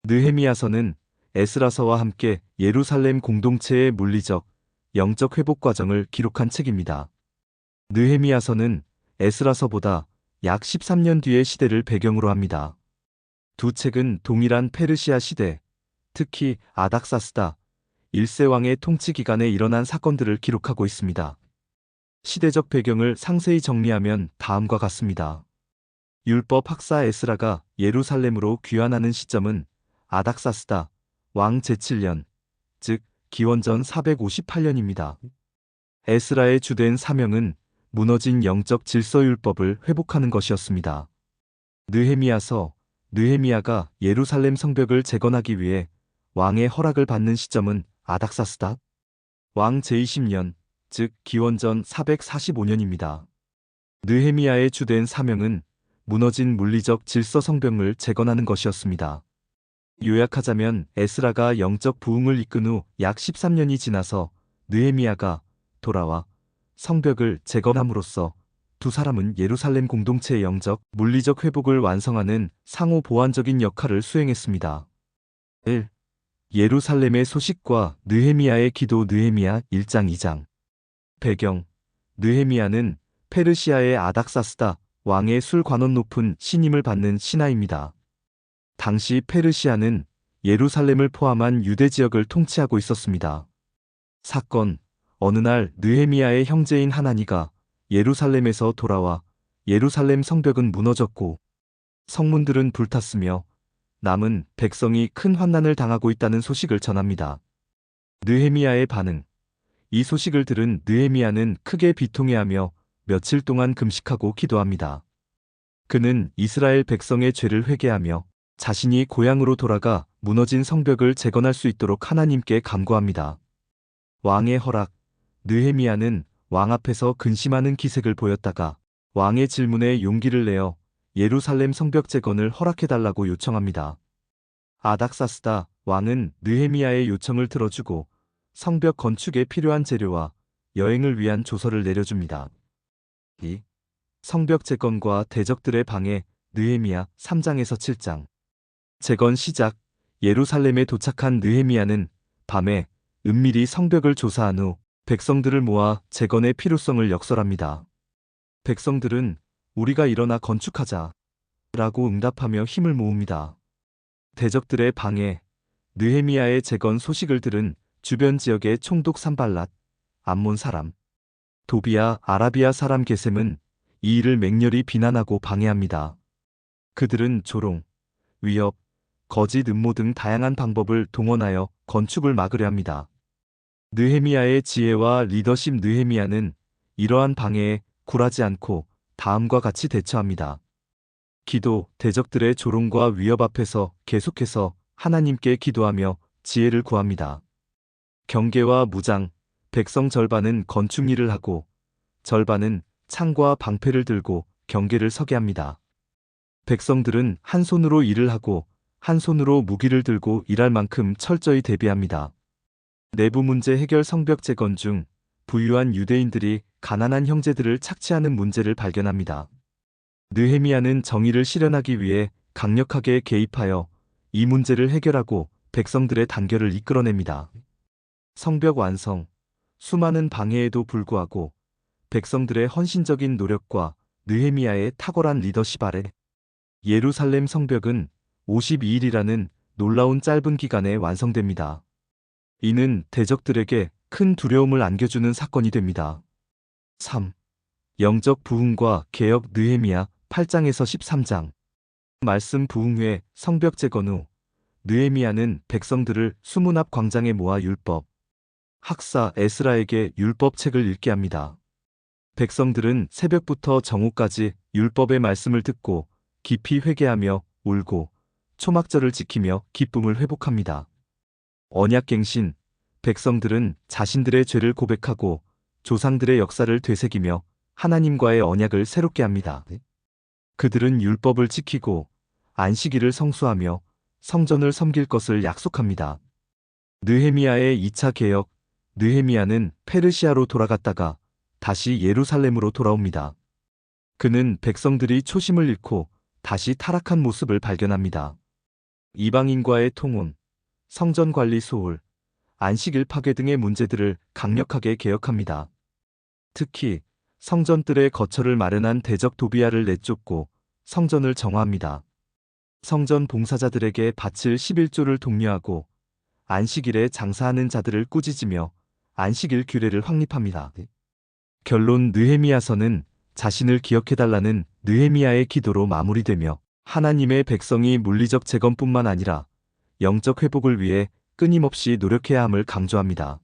느헤미야서는 에스라서와 함께 예루살렘 공동체의 물리적, 영적 회복 과정을 기록한 책입니다. 느헤미야서는 에스라서보다 약 13년 뒤의 시대를 배경으로 합니다. 두 책은 동일한 페르시아 시대, 특히 아닥사스다 1세 왕의 통치 기간에 일어난 사건들을 기록하고 있습니다. 시대적 배경을 상세히 정리하면 다음과 같습니다. 율법 학사 에스라가 예루살렘으로 귀환하는 시점은 아닥사스다 왕 제7년, 즉 기원전 458년입니다. 에스라의 주된 사명은 무너진 영적 질서율법을 회복하는 것이었습니다. 느헤미야가 예루살렘 성벽을 재건하기 위해 왕의 허락을 받는 시점은 아닥사스다 왕 제20년, 즉 기원전 445년입니다. 느헤미야의 주된 사명은 무너진 물리적 질서 성벽을 재건하는 것이었습니다. 요약하자면 에스라가 영적 부흥을 이끈 후 약 13년이 지나서 느헤미야가 돌아와 성벽을 재건함으로써 두 사람은 예루살렘 공동체의 영적, 물리적 회복을 완성하는 상호 보완적인 역할을 수행했습니다. 1. 예루살렘의 소식과 느헤미야의 기도 느헤미야 1장 2장 배경 느헤미야는 페르시아의 아닥사스다 왕의 술관원 높은 신임을 받는 신하입니다. 당시 페르시아는 예루살렘을 포함한 유대 지역을 통치하고 있었습니다. 사건 어느 날 느헤미야의 형제인 하나니가 예루살렘에서 돌아와 예루살렘 성벽은 무너졌고 성문들은 불탔으며 남은 백성이 큰 환난을 당하고 있다는 소식을 전합니다. 느헤미야의 반응 이 소식을 들은 느헤미야는 크게 비통해하며 며칠 동안 금식하고 기도합니다. 그는 이스라엘 백성의 죄를 회개하며 자신이 고향으로 돌아가 무너진 성벽을 재건할 수 있도록 하나님께 간구합니다. 왕의 허락 느헤미야는 왕 앞에서 근심하는 기색을 보였다가 왕의 질문에 용기를 내어 예루살렘 성벽 재건을 허락해달라고 요청합니다. 아닥사스다 왕은 느헤미야의 요청을 들어주고 성벽 건축에 필요한 재료와 여행을 위한 조서를 내려줍니다. 2. 성벽 재건과 대적들의 방해 느헤미야 3장에서 7장 재건 시작 예루살렘에 도착한 느헤미야는 밤에 은밀히 성벽을 조사한 후 백성들을 모아 재건의 필요성을 역설합니다. 백성들은 우리가 일어나 건축하자 라고 응답하며 힘을 모읍니다. 대적들의 방해 느헤미야의 재건 소식을 들은 주변 지역의 총독 산발랏, 암몬 사람, 도비야 아라비아 사람 게셈은 이 일을 맹렬히 비난하고 방해합니다. 그들은 조롱, 위협, 거짓 음모 등 다양한 방법을 동원하여 건축을 막으려 합니다. 느헤미야의 지혜와 리더십 느헤미야는 이러한 방해에 굴하지 않고 다음과 같이 대처합니다. 기도, 대적들의 조롱과 위협 앞에서 계속해서 하나님께 기도하며 지혜를 구합니다. 경계와 무장, 백성 절반은 건축 일을 하고 절반은 창과 방패를 들고 경계를 서게 합니다. 백성들은 한 손으로 일을 하고 한 손으로 무기를 들고 일할 만큼 철저히 대비합니다. 내부 문제 해결 성벽 재건 중 부유한 유대인들이 가난한 형제들을 착취하는 문제를 발견합니다. 느헤미야는 정의를 실현하기 위해 강력하게 개입하여 이 문제를 해결하고 백성들의 단결을 이끌어냅니다. 성벽 완성, 수많은 방해에도 불구하고 백성들의 헌신적인 노력과 느헤미야의 탁월한 리더십 아래 예루살렘 성벽은 52일이라는 놀라운 짧은 기간에 완성됩니다. 이는 대적들에게 큰 두려움을 안겨주는 사건이 됩니다. 3. 영적 부흥과 개혁 느헤미야 8장에서 13장 말씀 부흥 후에 성벽 재건 후 느헤미야는 백성들을 수문 앞 광장에 모아 율법 학사 에스라에게 율법책을 읽게 합니다. 백성들은 새벽부터 정오까지 율법의 말씀을 듣고 깊이 회개하며 울고 초막절을 지키며 기쁨을 회복합니다. 언약갱신 백성들은 자신들의 죄를 고백하고 조상들의 역사를 되새기며 하나님과의 언약을 새롭게 합니다. 그들은 율법을 지키고 안식일을 성수하며 성전을 섬길 것을 약속합니다. 느헤미야의 2차 개혁 느헤미야는 페르시아로 돌아갔다가 다시 예루살렘으로 돌아옵니다. 그는 백성들이 초심을 잃고 다시 타락한 모습을 발견합니다. 이방인과의 통혼, 성전 관리 소홀, 안식일 파괴 등의 문제들을 강력하게 개혁합니다. 특히 성전들의 거처를 마련한 대적 도비아를 내쫓고 성전을 정화합니다. 성전 봉사자들에게 바칠 11조를 독려하고 안식일에 장사하는 자들을 꾸짖으며 안식일 규례를 확립합니다. 결론 느헤미야서는 자신을 기억해달라는 느헤미야의 기도로 마무리되며 하나님의 백성이 물리적 재건뿐만 아니라 영적 회복을 위해 끊임없이 노력해야 함을 강조합니다.